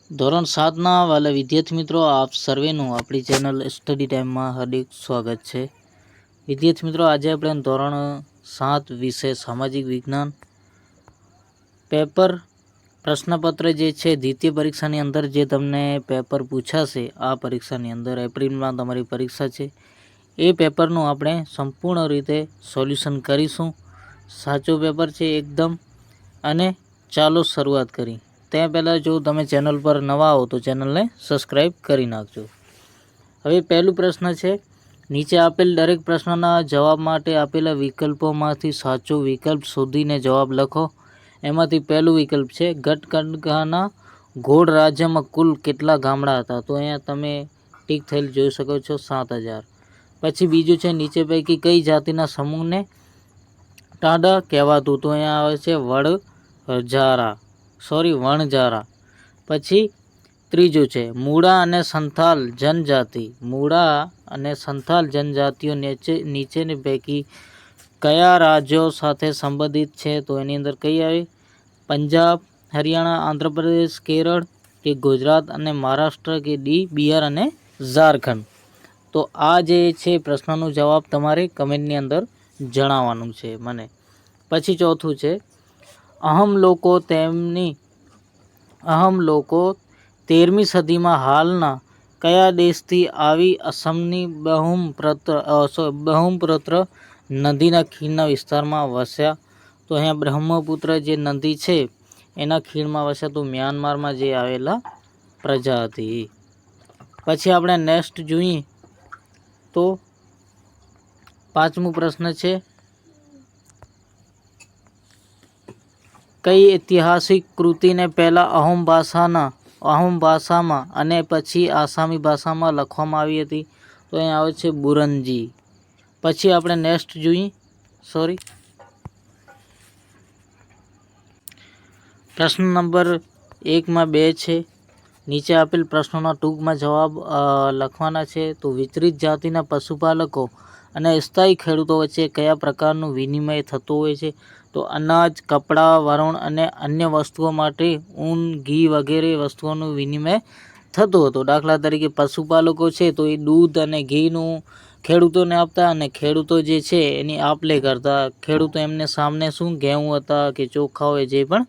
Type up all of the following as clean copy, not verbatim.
ધોરણ 7ના વાલા વિદ્યાર્થી મિત્રો, આપ સર્વેનું આપણી ચેનલ સ્ટડી ટાઈમમાં હાર્દિક સ્વાગત છે. વિદ્યાર્થી મિત્રો, આજે આપણે ધોરણ 7 વિષય સામાજિક વિજ્ઞાન પેપર પ્રશ્નપત્ર જે છે દ્વિતીય પરીક્ષાની અંદર જે તમને પેપર પૂછાશે, આ પરીક્ષાની અંદર એપ્રિલમાં તમારી પરીક્ષા છે, એ પેપરનું આપણે સંપૂર્ણ રીતે સોલ્યુશન કરીશું. સાચું પેપર છે એકદમ. અને ચાલો શરૂઆત કરી. તે પહેલાં જો તમે ચેનલ પર નવા હો તો ચેનલને સબસ્ક્રાઈબ કરી નાખજો. હવે પહેલું પ્રશ્ન છે, નીચે આપેલ દરેક પ્રશ્નના જવાબ માટે આપેલા વિકલ્પોમાંથી સાચો વિકલ્પ શોધીને જવાબ લખો. એમાંથી પહેલું વિકલ્પ છે, ગટકડગાના ગોળ રાજ્યમાં કુલ કેટલા ગામડા હતા? તો અહીંયા તમે ટીક થયેલ જોઈ શકો છો, 7,000. પછી બીજું છે, નીચે પૈકી કઈ જાતિના સમૂહને ટાડા કહેવાતું? તો અહીંયા આવે છે વણજારા. પછી ત્રીજું છે, મૂળા અને સંથાલ જનજાતિ. મૂળા અને સંથાલ જનજાતિઓ નીચેની પૈકી કયા રાજ્યો સાથે સંબંધિત છે? તો એની અંદર કઈ આવી? પંજાબ, હરિયાણા, આંધ્રપ્રદેશ, કેરળ કે ગુજરાત અને મહારાષ્ટ્ર કે ડી બિહાર અને ઝારખંડ? તો આ જે છે પ્રશ્નનો જવાબ તમારે કમેન્ટની અંદર જણાવવાનું છે મને. પછી ચોથું છે, અહમ લોકો 13મી સદીમાં હાલના કયા દેશથી આવી અસમની બ્રહ્મપુત્ર નદીના ખીણના વિસ્તારમાં વસ્યા? તો અહીંયા બ્રહ્મપુત્ર જે નદી છે એના ખીણમાં વસ્યા, તો મ્યાનમારમાં જે આવેલા પ્રજા હતી. પછી આપણે નેક્સ્ટ જોઈએ તો 5મો પ્રશ્ન છે, કઈ ઐતિહાસિક કૃતિને પહેલા અહોમ ભાષામાં અને પછી આસામી ભાષામાં લખવામાં આવી હતી? તો અહીંયા આવે છે બુરંજી. પછી આપણે નેક્સ્ટ જોઈએ પ્રશ્ન નંબર 1માં 2 છે, નીચે આપેલ પ્રશ્નોના ટૂંકમાં જવાબ લખવાના છે. તો વિચરિત જાતિના પશુપાલકો અને સ્થાયી ખેડૂતો વચ્ચે કયા પ્રકારનું વિનિમય થતું હોય છે? તો અનાજ, કપડાં, વરણ અને અન્ય વસ્તુઓ માટે ઊન, ઘી વગેરે વસ્તુઓનું વિનિમય થતું હતું. દાખલા તરીકે પશુપાલકો છે તો એ દૂધ અને ઘીનું ખેડૂતોને આપતા, અને ખેડૂતો જે છે એની આપ-લે કરતા. ખેડૂતો એમને સામને શું ઘઉં હતા કે ચોખા હોય જે પણ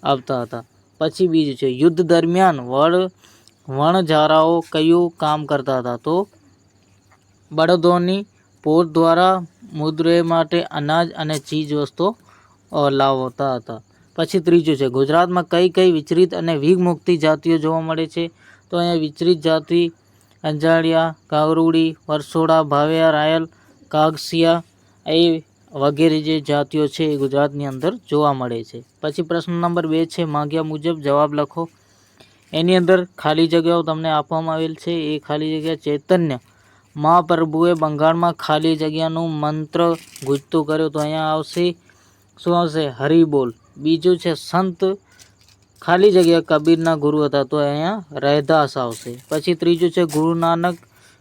આપતા હતા. પછી બીજું છે, યુદ્ધ દરમિયાન વણજારાઓ કયું કામ કરતા હતા? તો બળદોની પોર દ્વારા મુદ્દે માટે અનાજ અને ચીજ વસ્તુઓ લાવતા હતા. પછી ત્રીજું છે, ગુજરાતમાં કઈ વિચરિત અને વિમુક્તિ જાતિઓ જોવા મળે છે? તો અહીંયા વિચરિત જાતિ અંજારિયા, કાગરુડી, વરસોડા, ભાવિયા, રાયલ, કાગસિયા એ વગેરે જે જાતિઓ છે એ ગુજરાતની અંદર જોવા મળે છે. પછી પ્રશ્ન નંબર 2 છે, માંગ્યા મુજબ જવાબ લખો. એની અંદર ખાલી જગ્યાઓ તમને આપવામાં આવેલ છે. એ ખાલી જગ્યા, ચૈતન્ય મહાપ્રભુએ બંગાળમાં ખાલી જગ્યાનું મંત્ર ગુંજતું કર્યો? તો અહીંયા આવશે શું આવશે? હરિબોલ. બીજું છે, સંત ખાલી જગ્યા કબીરના ગુરુ હતા? તો અહીંયા રૈદાસ આવશે. પછી ત્રીજું છે, ગુરુ નાનક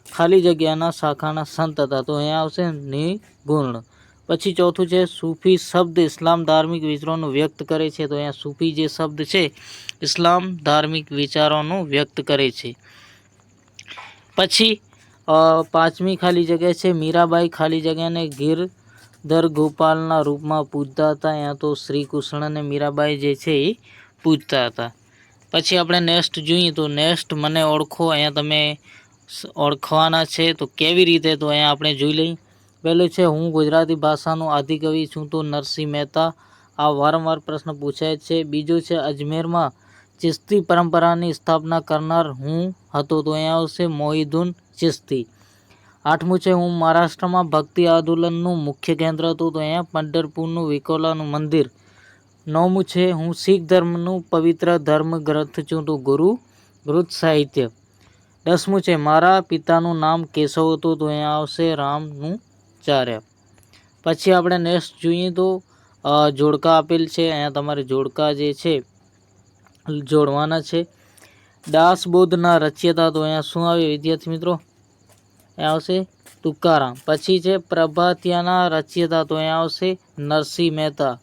ખાલી જગ્યાના શાખાના સંત હતા? તો અહીંયા આવશે નિર્ગુણ. પછી ચોથું છે, સૂફી શબ્દ ઇસ્લામ ધાર્મિક વિચારોનું વ્યક્ત કરે છે? તો અહીંયા સૂફી જે શબ્દ છે ઇસ્લામ ધાર્મિક વિચારોનું વ્યક્ત કરે છે. પછી 5મી ખાલી જગ્યા છે, મીરાબાઈ ખાલી જગ્યાને ગિરધર ગોપાલના રૂપમાં પૂજતા હતા? અહીંયા તો શ્રી કૃષ્ણ અને મીરાબાઈ જે છે એ પૂજતા હતા. પછી આપણે નેક્સ્ટ જોઈએ તો નેક્સ્ટ મને ઓળખો. અહીંયા તમે ઓળખવાના છે. તો કેવી રીતે? તો અહીંયા આપણે જોઈ લઈએ. પહેલું છે, હું ગુજરાતી ભાષાનો આદિકવિ છું? તો નરસિંહ મહેતા. આ વારંવાર પ્રશ્ન પૂછાય છે. બીજું છે, અજમેરમાં ચિશ્તી પરંપરાની સ્થાપના કરનાર હું હતો? તો અહીંયા આવશે મોહિઉદ્દીન ચિશ્તી. 8મું છે, હું મહારાષ્ટ્રમાં ભક્તિ આંદોલનનું મુખ્ય કેન્દ્ર હતું? તો અહીંયા પંઢરપુરનું વિકોલાનું મંદિર. 9મું છે, હું શીખ ધર્મનું પવિત્ર ધર્મ ગ્રંથ છું? તો ગુરુ ગૃથ સાહિત્ય. 10મું છે, મારા પિતાનું નામ કેશવ હતું? તો અહીંયા આવશે રામાનુજાચાર્ય. પછી આપણે નેક્સ્ટ જોઈએ તો જોડકા આપેલ છે. અહીંયા તમારે જોડકા જે છે જોડવાના છે. દાસબોધના રચયિતા? તો અહીંયા શું આવે વિદ્યાર્થી મિત્રો? અહીંયા આવશે તુકારામ. પછી છે, પ્રભાતિયાના રચયિતા? તો અહીંયા આવશે નરસિંહ મહેતા.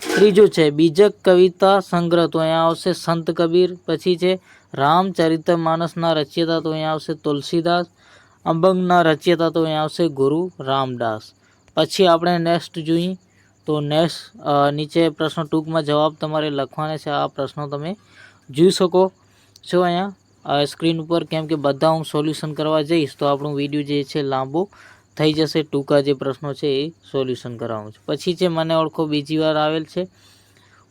ત્રીજું છે બીજક કવિતા સંગ્રહ, તો અહીંયા આવશે સંત કબીર. પછી છે રામચરિતમાનસના રચયિતા, તો અહીંયા આવશે તુલસીદાસ. અભંગના રચયિતા, તો અહીંયા આવશે ગુરુ રામદાસ. પછી આપણે નેક્સ્ટ જોઈએ તો નીચે પ્રશ્નો ટૂંકમાં જવાબ તમારે લખવાના છે. આ પ્રશ્નો તમે જોઈ શકો છો અહીંયા સ્ક્રીન ઉપર, કેમ કે બધા હું સોલ્યુશન કરવા જઈશ તો આપણું વિડીયો જે છે લાંબો થઈ જશે. ટૂંકા જે પ્રશ્નો છે એ સોલ્યુશન કરવાનું છે. પછી છે મને ઓળખો, બીજી વાર આવેલ છે.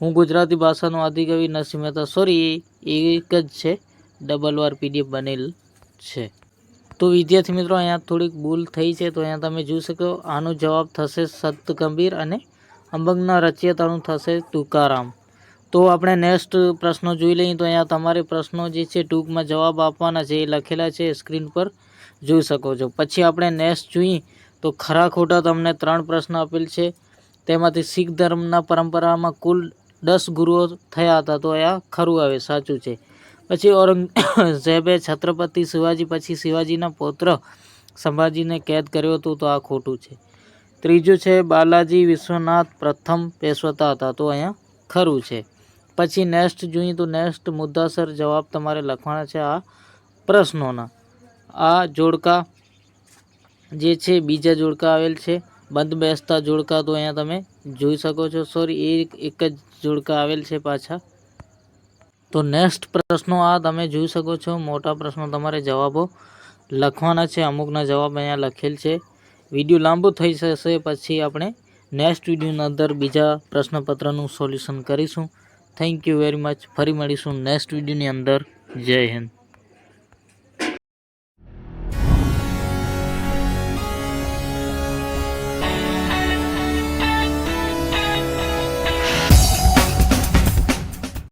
હું ગુજરાતી ભાષાનો આદિકવિ નરસિંહ મહેતા, સોરી એ એક જ છે, ડબલ વાર PDF બનેલ છે. તો વિદ્યાર્થી મિત્રો અહીંયા થોડીક ભૂલ થઈ છે, તો અહીંયા તમે જોઈ શકો. આનો જવાબ થશે સંત કબીર અને અભંગના રચયિતાનું થશે તુકારામ. તો આપણે નેક્સ્ટ પ્રશ્નો જોઈ લઈએ. તો અહીંયા તમારે પ્રશ્નો જે છે ટૂંકમાં જવાબ આપવાના છે, એ લખેલા છે સ્ક્રીન પર જોઈ શકો છો. પછી આપણે નેક્સ્ટ જોઈએ તો ખરા ખોટા તમને 3 પ્રશ્ન આપેલ છે. તેમાંથી શીખ ધર્મના પરંપરામાં કુલ 10 ગુરુઓ થયા હતા, તો અહીંયા ખરું આવે, સાચું છે. પછી ઔરંગઝેબે છત્રપતિ શિવાજી પછી શિવાજીના પૌત્ર સંભાજીને કેદ કર્યો હતો, તો આ ખોટું છે. ત્રીજું છે બાલાજી વિશ્વનાથ પ્રથમ પેશવતા હતા, તો અહીંયા ખરું છે. પછી નેક્સ્ટ જોઈએ તો નેક્સ્ટ મુદ્દાસર જવાબ તમારે લખવાના છે આ પ્રશ્નોના. આ જોડકા જે છે બીજા જોડકા આવેલ છે, બંધ બેસતા જોડકા, તો અહીંયા તમે જોઈ શકો છો. સોરી એક જ જોડકા આવેલ છે પાછા. તો નેક્સ્ટ પ્રશ્નો આ તમે જોઈ શકો છો. મોટા પ્રશ્નો તમારે જવાબો લખવાના છે. અમુકના જવાબ અહીંયા લખેલ છે. વિડીયો લાંબો થઈ જશે, પછી આપણે નેક્સ્ટ વિડીયોની અંદર બીજા પ્રશ્નપત્રનું સોલ્યુશન કરીશું. Thank you very much. ફરી મળીશું નેક્સ્ટ વિડીયોની અંદર. જય હિન્દ.